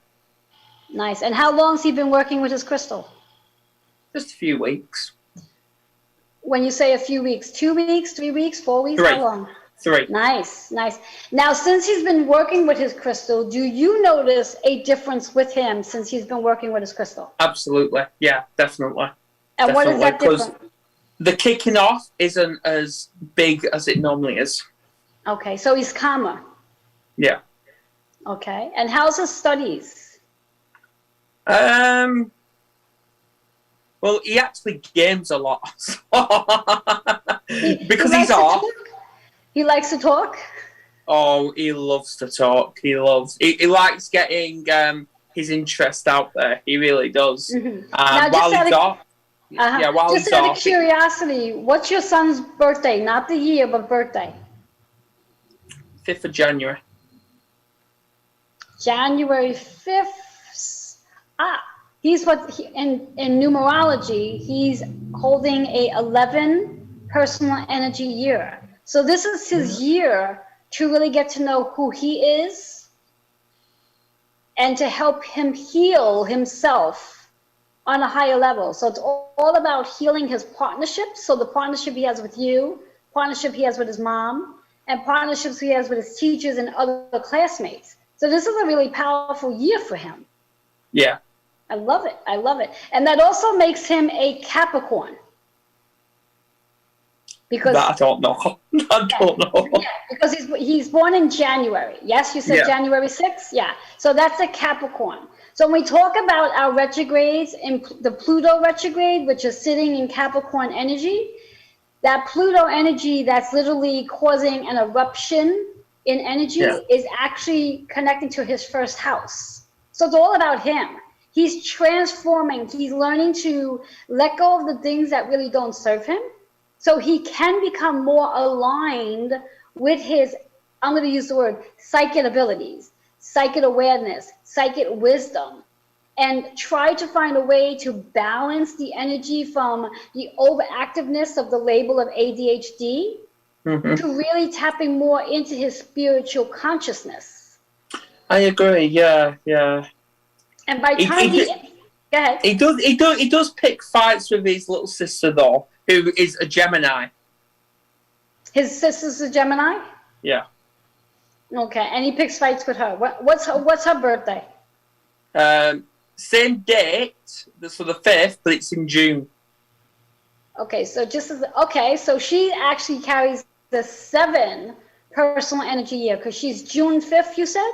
Nice. And how long has he been working with his crystal? Just a few weeks. When you say a few weeks, 2 weeks, 3 weeks, 4 weeks? 3. How long? 3. Nice, nice. Now, since he's been working with his crystal, do you notice a difference with him since he's been working with his crystal? Absolutely. Yeah, definitely. And what is that difference? The kicking off isn't as big as it normally is. Okay, so he's calmer. Yeah. Okay, and how's his studies? Well, he actually games a lot. Because he's off. He likes to talk? Oh, he loves to talk. He likes getting his interest out there. He really does. Mm-hmm. While he's off. Yeah, while he's off. Just out of curiosity, what's your son's birthday? Not the year, but birthday. 5th of January. January 5th. He's in numerology, he's holding a 11 personal energy year. So this is his year to really get to know who he is and to help him heal himself on a higher level. So it's all about healing his partnerships. So the partnership he has with you, partnership he has with his mom, and partnerships he has with his teachers and other classmates. So this is a really powerful year for him. Yeah. I love it. I love it. And that also makes him a Capricorn. Because that I don't know. I don't know. Yeah, because he's born in January. Yes, you said January 6th? Yeah. So that's a Capricorn. So when we talk about our retrogrades, in the Pluto retrograde, which is sitting in Capricorn energy, that Pluto energy that's literally causing an eruption in energy is actually connecting to his first house. So it's all about him. He's transforming. He's learning to let go of the things that really don't serve him, so he can become more aligned with his, I'm going to use the word, psychic abilities, psychic awareness, psychic wisdom, and try to find a way to balance the energy from the overactiveness of the label of ADHD to really tapping more into his spiritual consciousness. I agree. Yeah. And by time go ahead. He does pick fights with his little sister though, who is a Gemini. His sister's a Gemini? Yeah. Okay, and he picks fights with her. What's her birthday? Same date, so the 5th, but it's in June. Okay, so so she actually carries the 7 personal energy year because she's June 5th, you said?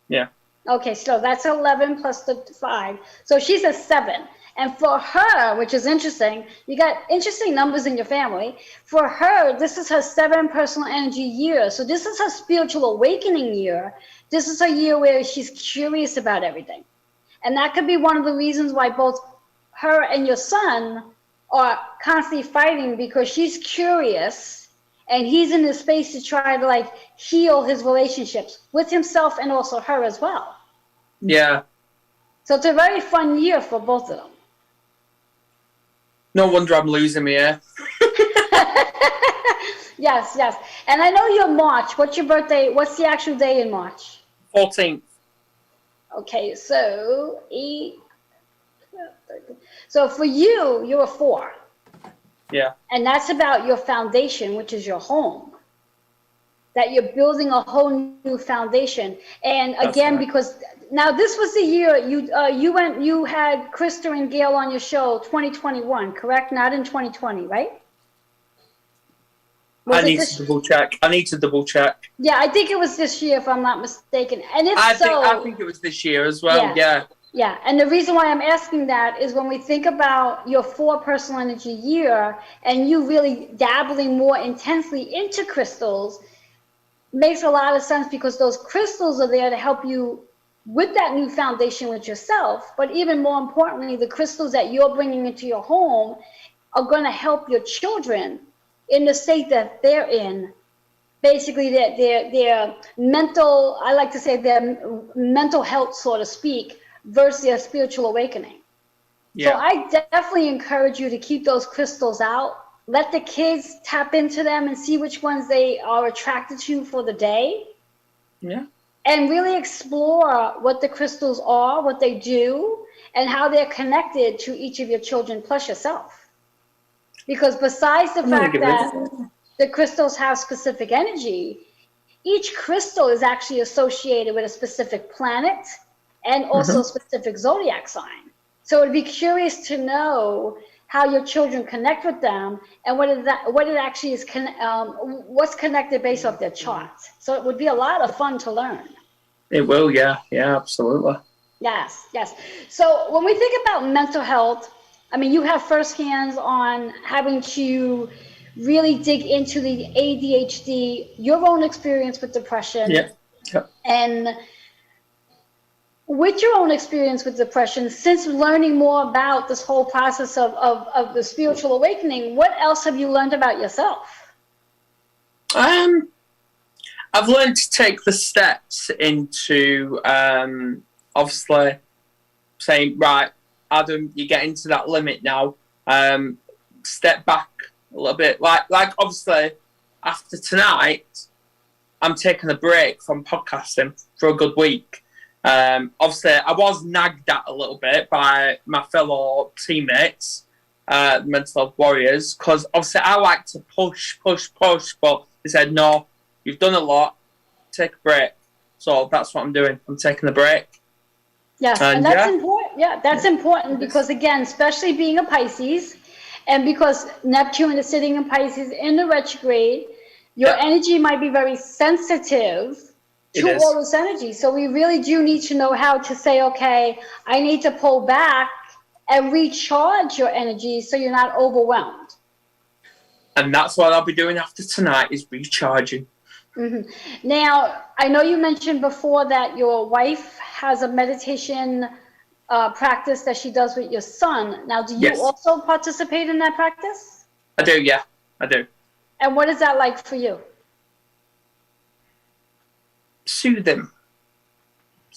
Yeah. Okay, so that's 11 plus the 5. So she's a 7. And for her, which is interesting, you got interesting numbers in your family. For her, this is her 7 personal energy year. So this is her spiritual awakening year. This is a year where she's curious about everything. And that could be one of the reasons why both her and your son are constantly fighting, because she's curious and he's in this space to try to like heal his relationships with himself and also her as well. Yeah. So it's a very fun year for both of them. No wonder I'm losing me here. Yes, yes. And I know you're March. What's your birthday? What's the actual day in March? 14th. Okay, so 8. So for you, you're a 4. Yeah. And that's about your foundation, which is your home. That you're building a whole new foundation. And again, right. Because now this was the year you had Krista and Gail on your show, 2021, correct? Not in 2020, right? I need to double check. Yeah, I think it was this year, if I'm not mistaken. And I think it was this year as well. Yeah. Yeah, and the reason why I'm asking that is when we think about your 4 personal energy year and you really dabbling more intensely into crystals, makes a lot of sense, because those crystals are there to help you with that new foundation with yourself. But even more importantly, the crystals that you're bringing into your home are going to help your children in the state that they're in. Basically, their mental, I like to say their mental health, so to speak, versus their spiritual awakening. Yeah. So I definitely encourage you to keep those crystals out. Let the kids tap into them and see which ones they are attracted to for the day. Yeah. And really explore what the crystals are, what they do, and how they're connected to each of your children plus yourself. Because besides the fact that the crystals have specific energy, each crystal is actually associated with a specific planet and also a specific zodiac sign. So it'd be curious to know how your children connect with them and what it actually is, what's connected based off their charts. So it would be a lot of fun to learn. It will, yeah, absolutely. Yes, yes. So when we think about mental health, I mean, you have first hands on having to really dig into the ADHD, your own experience with depression. Yeah. Yep. And with your own experience with depression, since learning more about this whole process of the spiritual awakening, what else have you learned about yourself? I've learned to take the steps into obviously saying, right, Adam, you're getting to that limit now. Step back a little bit. Like obviously, after tonight, I'm taking a break from podcasting for a good week. Obviously, I was nagged at a little bit by my fellow teammates, mental health warriors, because obviously I like to push, but they said, no, you've done a lot, take a break. So that's what I'm doing. I'm taking a break. Yes, and that's important. Yeah, that's important because, again, especially being a Pisces, and because Neptune is sitting in Pisces in the retrograde, your energy might be very sensitive to all this energy. So we really do need to know how to say, okay, I need to pull back and recharge your energy so you're not overwhelmed. And that's what I'll be doing after tonight, is recharging. Mm-hmm. Now, I know you mentioned before that your wife has a meditation practice that she does with your son. Now, do you also participate in that practice? I do, yeah, I do. And what is that like for you? Soothing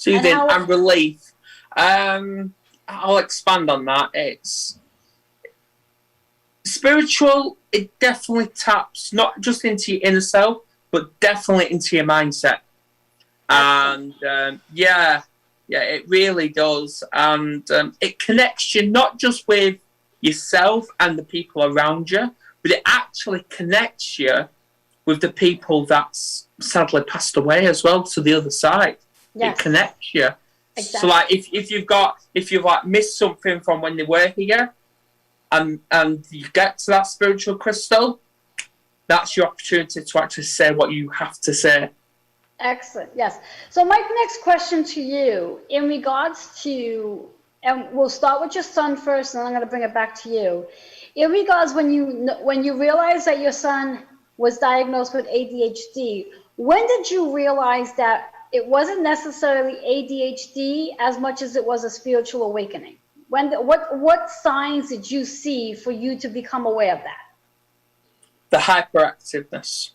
and relief. I'll expand on that. It's spiritual. It definitely taps not just into your inner self, but definitely into your mindset. And it really does. And it connects you not just with yourself and the people around you, but it actually connects you with the people that's sadly passed away as well to the other side. Yes. It connects you. Exactly. So like if you've like missed something from when they were here, and you get to that spiritual crystal, that's your opportunity to actually say what you have to say. Excellent. Yes. So my next question to you, in regards to, and we'll start with your son first, and then I'm going to bring it back to you. In regards when you realized that your son was diagnosed with ADHD, when did you realize that it wasn't necessarily ADHD as much as it was a spiritual awakening? What signs did you see for you to become aware of that? The hyperactiveness.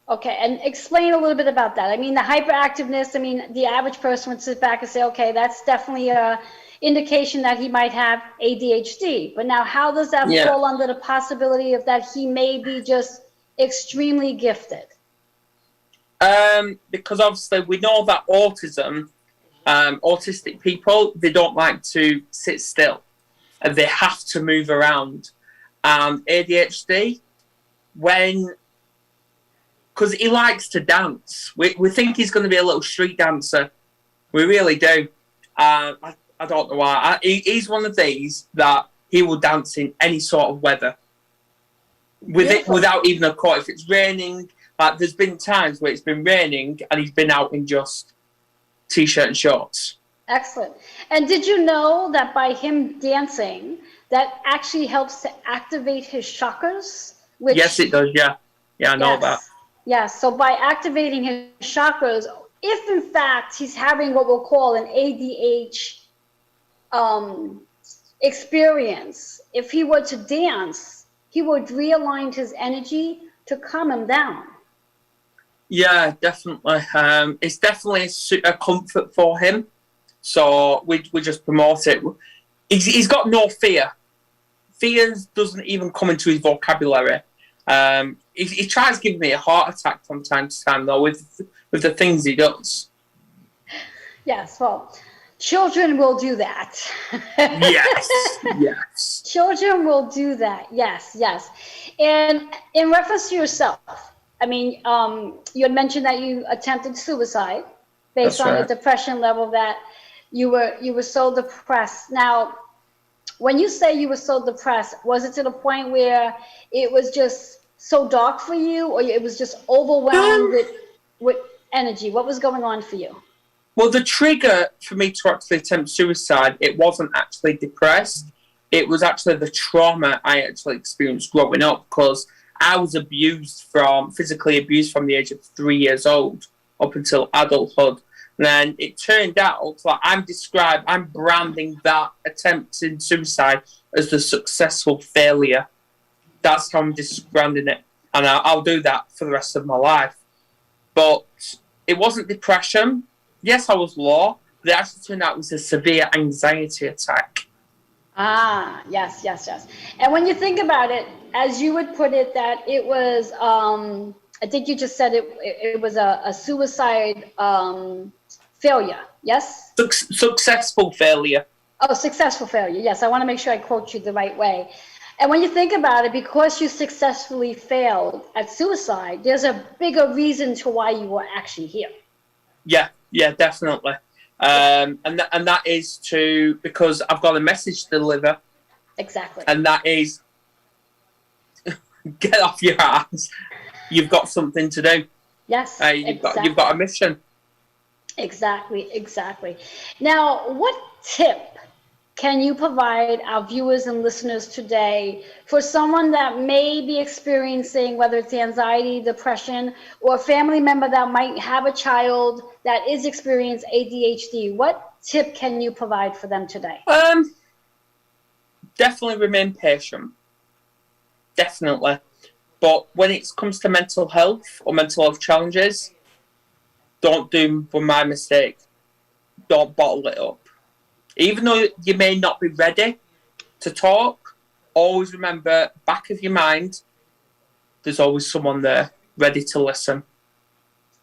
Okay, and explain a little bit about that. I mean, the hyperactiveness, I mean, the average person would sit back and say, okay, that's definitely a indication that he might have ADHD. But now how does that fall under the possibility of that he may be just extremely gifted? Because obviously we know that autistic people, they don't like to sit still. And they have to move around. ADHD, because he likes to dance. We think he's going to be a little street dancer. We really do. I don't know why. He's one of these that he will dance in any sort of weather. Without even a coat. If it's raining, like there's been times where it's been raining and he's been out in just t-shirt and shorts. Excellent. And did you know that by him dancing, that actually helps to activate his chakras? Yes, it does, yeah. Yeah, I know that. Yes, so by activating his chakras, if in fact he's having what we'll call an ADH experience, if he were to dance, he would realign his energy to calm him down. Yeah, definitely. It's definitely a comfort for him. So we just promote it. He's got no fear. Fear doesn't even come into his vocabulary. He tries giving me a heart attack from time to time, though, with the things he does. Yes, well, children will do that. Yes. Children will do that, yes. And in reference to yourself, I mean, you had mentioned that you attempted suicide based on the depression level that you were so depressed. Now, when you say you were so depressed, was it to the point where it was just so dark for you, or it was just overwhelmed with energy? What was going on for you? Well, the trigger for me to actually attempt suicide, it wasn't actually depressed. It was actually the trauma I actually experienced growing up, because I was physically abused from the age of 3 years old up until adulthood. And then it turned out that I'm branding that attempt in suicide as the successful failure. That's how I'm branding it. And I'll do that for the rest of my life. But it wasn't depression. Yes, I was low. But it actually turned out it was a severe anxiety attack. Ah, yes. And when you think about it, as you would put it, that it was, I think you just said it was a suicide failure, yes? Successful failure. Oh, successful failure, yes. I want to make sure I quote you the right way. And when you think about it, because you successfully failed at suicide, there's a bigger reason to why you were actually here. Yeah, definitely. And that is because I've got a message to deliver. Exactly. And that is, get off your ass. You've got something to do. Yes, you've got a mission. Exactly. Now, what tip can you provide our viewers and listeners today for someone that may be experiencing, whether it's anxiety, depression, or a family member that might have a child that is experiencing ADHD? What tip can you provide for them today? Definitely remain patient. Definitely. But when it comes to mental health or mental health challenges, don't do my mistake. Don't bottle it up. Even though you may not be ready to talk, always remember, back of your mind, there's always someone there ready to listen.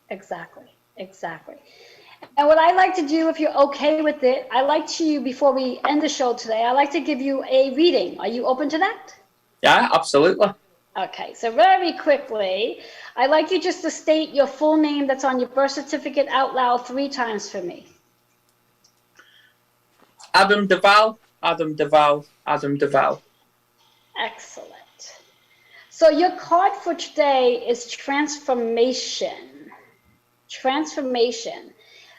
Exactly. And what I like to do, if you're okay with it, before we end the show today, I like to give you a reading. Are you open to that? Yeah, absolutely. Okay, so very quickly, I'd like you just to state your full name that's on your birth certificate out loud 3 times for me. Adam Duval, Adam Duval, Adam Duval. Excellent. So your card for today is transformation. Transformation.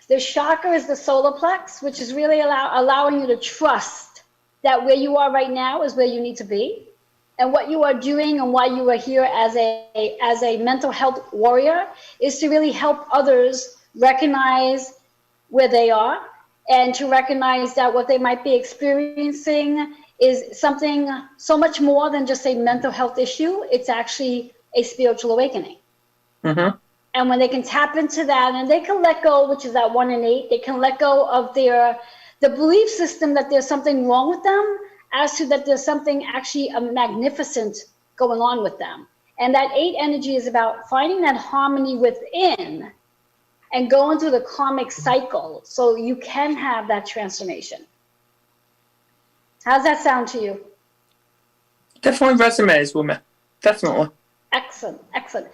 The chakra is the solar plex, which is really allowing you to trust that where you are right now is where you need to be. And what you are doing and why you are here as a mental health warrior is to really help others recognize where they are and to recognize that what they might be experiencing is something so much more than just a mental health issue. It's actually a spiritual awakening. Mm-hmm. And when they can tap into that and they can let go, which is that 1 in 8, they can let go of the belief system that there's something wrong with them, as to that there's something actually magnificent going on with them. And that 8 energy is about finding that harmony within and going through the karmic cycle so you can have that transformation. How's that sound to you? Definitely resonates with me. Definitely. Excellent, excellent.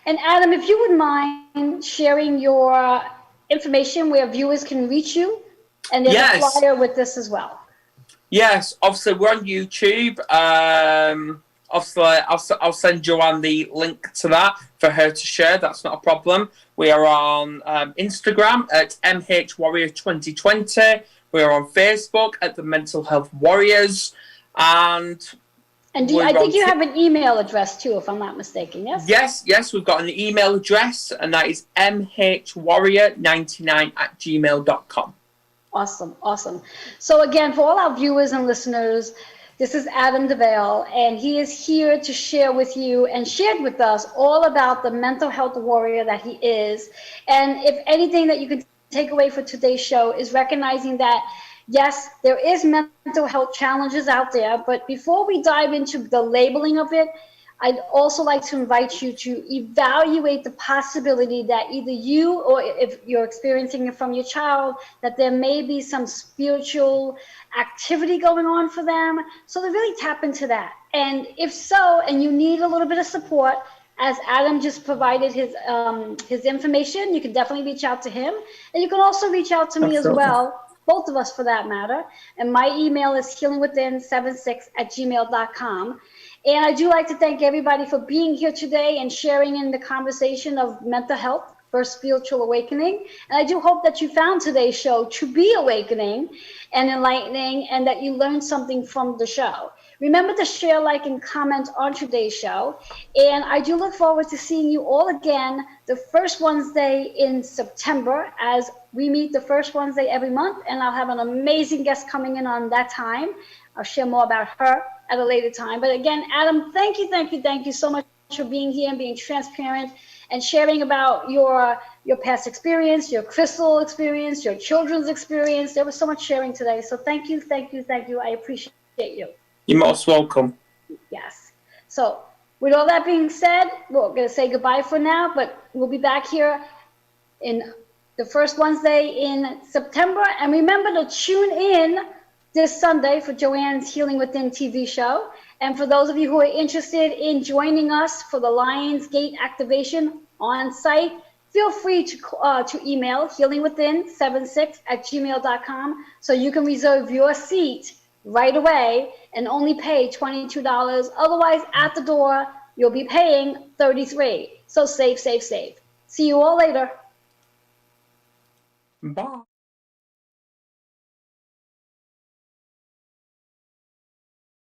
And Adam, if you would mind sharing your information where viewers can reach you, and there's a flyer with this as well. Yes, obviously we're on YouTube. Obviously, I'll send Joanne the link to that for her to share. That's not a problem. We are on Instagram at MHWarrior2020. We are on Facebook at the Mental Health Warriors, and I think you have an email address too, if I'm not mistaken. Yes. Yes. We've got an email address, and that is mhwarrior99@gmail.com. Awesome. So again, for all our viewers and listeners, this is Adam DeVale, and he is here to share with you and shared with us all about the mental health warrior that he is. And if anything that you can take away for today's show is recognizing that, yes, there is mental health challenges out there, but before we dive into the labeling of it, I'd also like to invite you to evaluate the possibility that either you, or if you're experiencing it from your child, that there may be some spiritual activity going on for them. So to really tap into that. And if so, and you need a little bit of support, as Adam just provided his information, you can definitely reach out to him. And you can also reach out to me as well, both of us for that matter. And my email is healingwithin76@gmail.com. And I do like to thank everybody for being here today and sharing in the conversation of mental health versus spiritual awakening. And I do hope that you found today's show to be awakening and enlightening, and that you learned something from the show. Remember to share, like, and comment on today's show. And I do look forward to seeing you all again the first Wednesday in September, as we meet the first Wednesday every month. And I'll have an amazing guest coming in on that time. I'll share more about her at a later time. But again, Adam, thank you so much for being here and being transparent and sharing about your past experience, your crystal experience, your children's experience. There was so much sharing today. So thank you. I appreciate you. You're most welcome. Yes. So with all that being said, we're going to say goodbye for now, but we'll be back here in the first Wednesday in September. And remember to tune in this Sunday for Joanne's Healing Within TV show. And for those of you who are interested in joining us for the Lionsgate activation on site, feel free to email healingwithin76@gmail.com so you can reserve your seat right away and only pay $22. Otherwise, at the door, you'll be paying $33. So save. See you all later. Bye.